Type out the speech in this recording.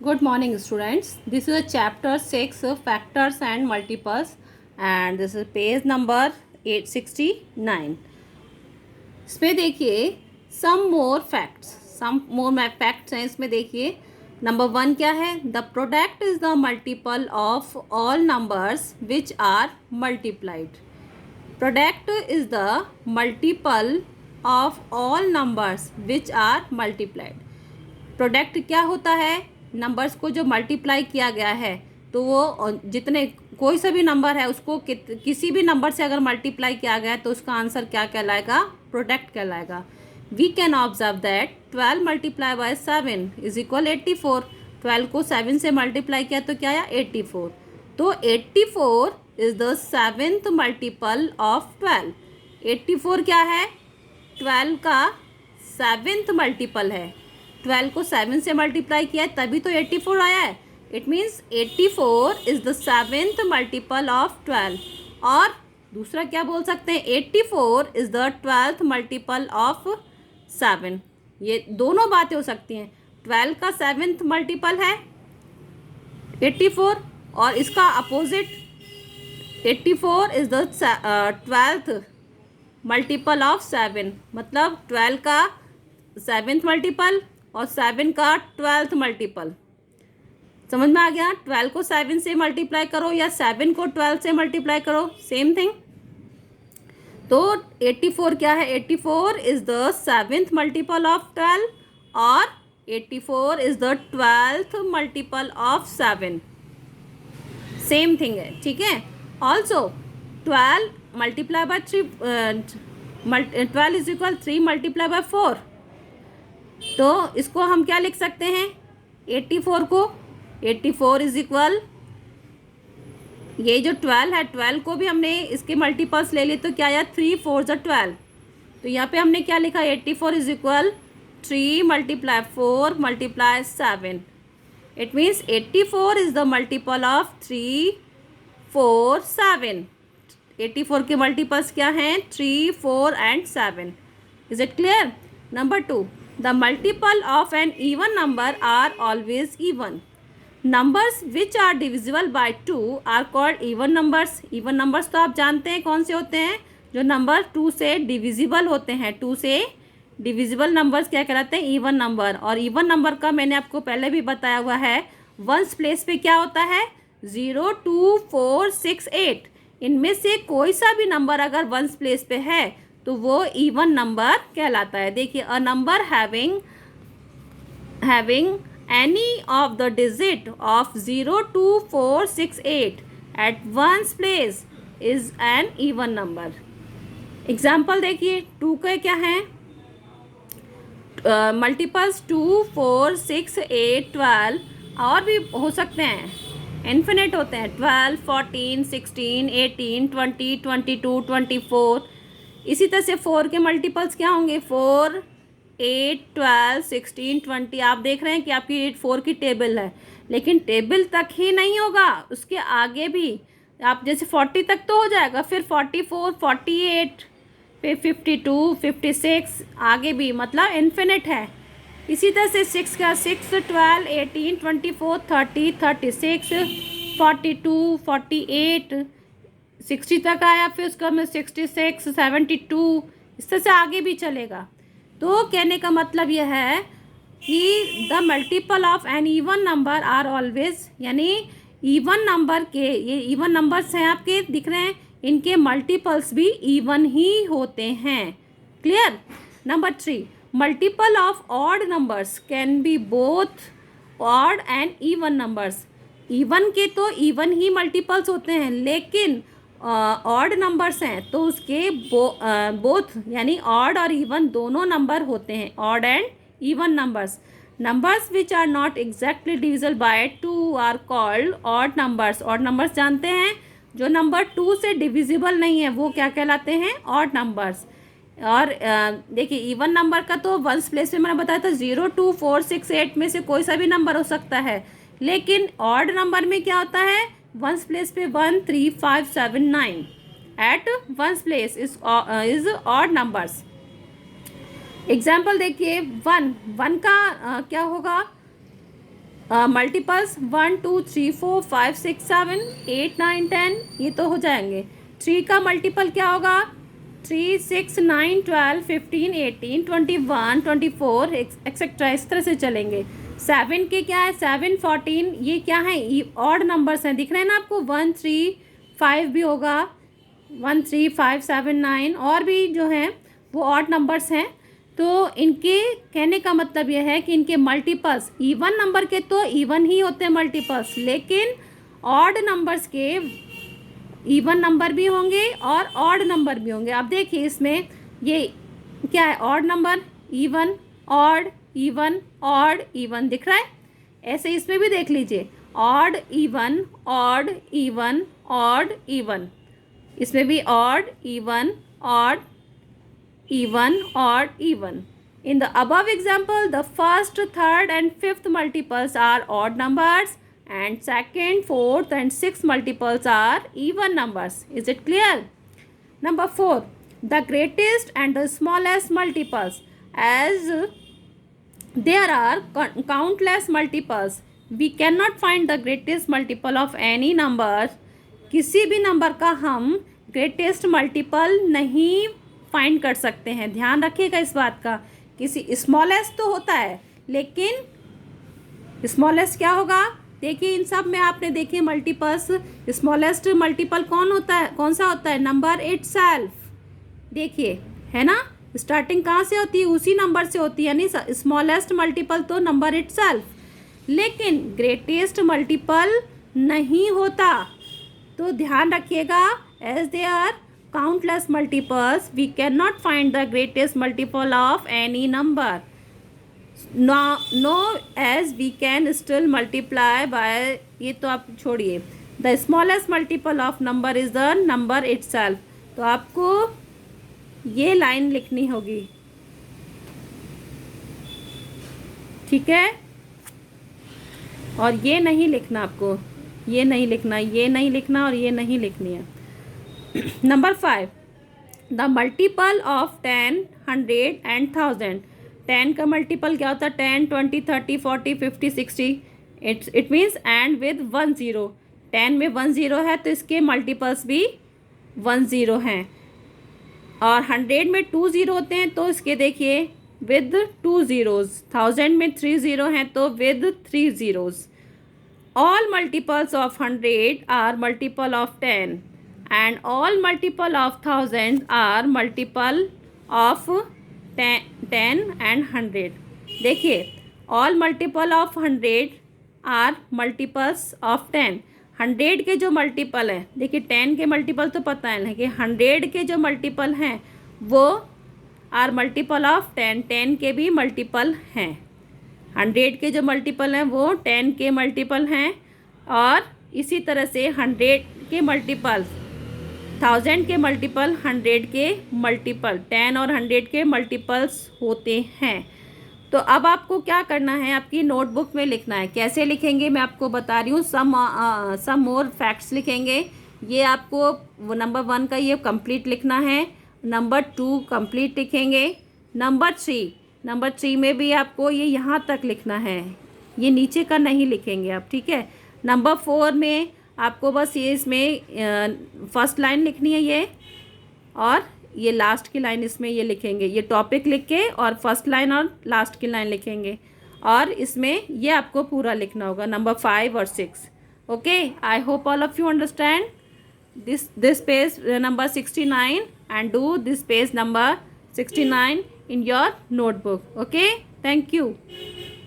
Good morning, students. This is a chapter 6 factors and multiples, and this is page number 869. इसमें देखिए सम मोर facts हैं इसमें। देखिए number 1 क्या है? The product is the multiple of all numbers which are multiplied. Product is the multiple of all numbers which are multiplied. Product क्या होता है? नंबर्स को जो मल्टीप्लाई किया गया है, तो वो जितने कोई सा भी नंबर है उसको किसी भी नंबर से अगर मल्टीप्लाई किया गया है तो उसका आंसर क्या कहलाएगा? प्रोडक्ट कहलाएगा। We can observe that 12 multiply by 7 is equal 84। 12 को 7 से मल्टीप्लाई किया तो क्या आया? 84। तो 84 is the 7th multiple of 12। 84 क्या है? 12 का 7th मल्टीपल है। 12 को 7 से मल्टीप्लाई किया है तभी तो 84 आया है। It means 84 is the 7th multiple of 12। और दूसरा क्या बोल सकते हैं? 84 is the 12th multiple of 7। ये दोनों बातें हो सकती हैं। 12 का 7th मल्टीपल है 84 और इसका opposite 84 is the 12th multiple of 7। मतलब 12 का 7th मल्टीपल और 7 का 12th मल्टीपल। समझ में आ गया? 12 को 7 से मल्टीप्लाई करो या 7 को 12 से मल्टीप्लाई करो, सेम थिंग। तो 84 क्या है? 84 is the 7th multiple of 12 और 84 is the 12th multiple of 7। Same thing है, ठीक है। Also 12 multiply bye 3 12 is equal 3 multiply by 4। तो इसको हम क्या लिख सकते हैं? 84 को 84 इज इक्वल, ये जो 12 है 12 को भी हमने इसके मल्टीपल्स ले लिए तो क्या आया? 3 4 ज़ा 12। तो यहाँ पे हमने क्या लिखा? 84 is equal 3 multiply 4 multiply 7। It means 84 is the multiple of 3 4 7। 84 के मल्टीपल्स क्या हैं? 3 4 and 7। Is it clear? Number 2, the multiple of an even number are always even. Numbers which are divisible by 2 are called even numbers. Even numbers तो आप जानते हैं कौन से होते हैं? जो नंबर 2 से डिविजिबल होते हैं। 2 से डिविजिबल नंबर्स क्या कहलाते हैं? Even number. और इवन नंबर का मैंने आपको पहले भी बताया हुआ है, वंस प्लेस पे क्या होता है? 0 2 4 6 8। इनमें से कोई सा भी नंबर अगर वंस प्लेस पे है तो वो इवन नंबर कहलाता है। देखिए, a number having any of the digit of 0 2 4 6 8 at once place is an even number. Example देखिए, 2 के क्या हैं? मल्टीपल्स 2 4 6 8 12 और भी हो सकते हैं, इन्फिनिट होते हैं। 12 14 16 18 20 22 24। इसी तरह से 4 के मल्टीपल्स क्या होंगे? 4 8 12 16 20। आप देख रहे हैं कि आपकी 4 की टेबल है, लेकिन टेबल तक ही नहीं होगा, उसके आगे भी आप जैसे 40 तक तो हो जाएगा, फिर 44 48 फिर 52 56 आगे भी, मतलब इन्फिनिट है। इसी तरह से 6 का 6 12 18 24 30 36 42 48 60 तक आया, फिर उसका में 66 72, इस तरह से आगे भी चलेगा। तो कहने का मतलब यह है कि the multiple of an even number are always, यानी इवन नंबर के, ये इवन नंबर्स हैं आपके दिख रहे हैं, इनके मल्टीपल्स भी इवन ही होते हैं। Clear? Number 3, multiple of odd numbers can be both odd and even numbers. Even के तो इवन ही मल्टीपल्स होते हैं, लेकिन ऑड नंबर्स हैं तो उसके बोथ यानी ऑड और इवन दोनों नंबर होते हैं, odd and even numbers. Numbers which are not exactly divisible by 2 are called odd numbers. Odd numbers जानते हैं? जो नंबर 2 से डिविजिबल नहीं है वो क्या कहलाते हैं? Odd numbers. और देखिए, इवन नंबर का तो वंस प्लेस में मैंने बताया था 0 2 4 6 8 में से कोई सा भी नंबर हो सकता है, लेकिन ऑड नंबर में क्या होता है? वंस प्लेस पे 1 3 5 7 9 at once place is odd numbers. Example देखिए, 1 का क्या होगा? मल्टीपल्स 1 2 3 4 5 6 7 8 9 10 ये तो हो जाएंगे। 3 का मल्टीपल क्या होगा? 3 6 9 12 15 18 21 24 एक्सेट्रा, इस तरह से चलेंगे। 7 के क्या है? 7 14, ये क्या है? ऑड नंबर्स हैं, दिख रहे हैं ना आपको? 1 3 5 भी होगा, 1 3 5 7 9 और भी जो हैं वो ऑड नंबर्स हैं। तो इनके कहने का मतलब यह है कि इनके मल्टीपल्स, इवन नंबर के तो इवन ही होते हैं मल्टीपल्स, लेकिन ऑड नंबर्स के इवन नंबर भी होंगे और ऑड नंबर भी होंगे। अब देखिए इसमें ये क्या है? Odd number, even, odd, even, odd, even दिख रहा है। ऐसे इसमें भी देख लीजिए, odd even, odd even, odd even, इसमें भी odd even, odd even, odd, even. In the above example, the first, third and fifth multiples are odd numbers and second, fourth and sixth multiples are even numbers. Is it clear? Number 4, the greatest and the smallest multiples. As there are countless multiples, we cannot find the greatest multiple of any number. किसी भी number का हम greatest multiple नहीं find कर सकते हैं। ध्यान रखिएगा इस बात का। किसी स्मॉलेस्ट तो होता है, लेकिन स्मॉलेस्ट क्या होगा? देखिए इन सब में आपने देखिए मल्टीपल्स, स्मॉलेस्ट मल्टीपल कौन होता है? कौन सा होता है? Number itself. देखिए है ना, स्टार्टिंग कहाँ से होती है? उसी नंबर से होती है, यानी स्मॉलेस्ट मल्टीपल तो नंबर इटसेल्फ। लेकिन ग्रेटेस्ट मल्टीपल नहीं होता, तो ध्यान रखिएगा। As they are countless multiples, we cannot find the greatest multiple of any number. No, as we can still multiply by, ये तो आप छोड़िए, the smallest multiple of number is the number itself. तो आपको ये लाइन लिखनी होगी, ठीक है? और ये नहीं लिखना आपको, ये नहीं लिखना, ये नहीं लिखना और ये नहीं लिखनी है। Number 5, the multiple of 10, 100 and 1000. 10 का मल्टीपल क्या होता है? 10, 20, 30, 40, 50, 60. It means and with 1 0. 10 में 1 0 है तो इसके मल्टीपल्स भी 1 0 हैं। और 100 में 2 0 होते हैं तो इसके देखिए विद 2 zeros. 1000 में 3 0 हैं तो with 3 zeros. All multiples of 100 are multiple of 10. And all multiple of 1000 are multiple of 10 and 100. देखिए all multiple of 100 are multiples of 10. 100 के जो मल्टीपल हैं, देखिए 10 के मल्टीपल तो पता है ना कि 100 के जो मल्टीपल हैं वो आर मल्टीपल ऑफ 10. 10 के भी मल्टीपल हैं। 100 के जो मल्टीपल हैं वो 10 के मल्टीपल हैं, और इसी तरह से 100 के मल्टीपल 1000 के मल्टीपल 100 के मल्टीपल 10 और 100 के मल्टीपल्स होते हैं। तो अब आपको क्या करना है? आपकी नोटबुक में लिखना है। कैसे लिखेंगे मैं आपको बता रही हूँ। सम मोर फैक्ट्स लिखेंगे। ये आपको नंबर 1 का ये कंप्लीट लिखना है। नंबर 2 कंप्लीट लिखेंगे। नंबर 3 में भी आपको ये यहाँ तक लिखना है, ये नीचे का नहीं लिखेंगे आप, ठीक है। नंबर 4 में आपको बस ये इसमें फर्स्ट लाइन लिखनी है ये, और ये लास्ट की लाइन इसमें ये लिखेंगे। ये टॉपिक लिख के और फर्स्ट लाइन और लास्ट की लाइन लिखेंगे, और इसमें ये आपको पूरा लिखना होगा नंबर 5 और 6। Okay, I hope all of you understand this page number 69 and do this page number 69 in your notebook. Okay, thank you.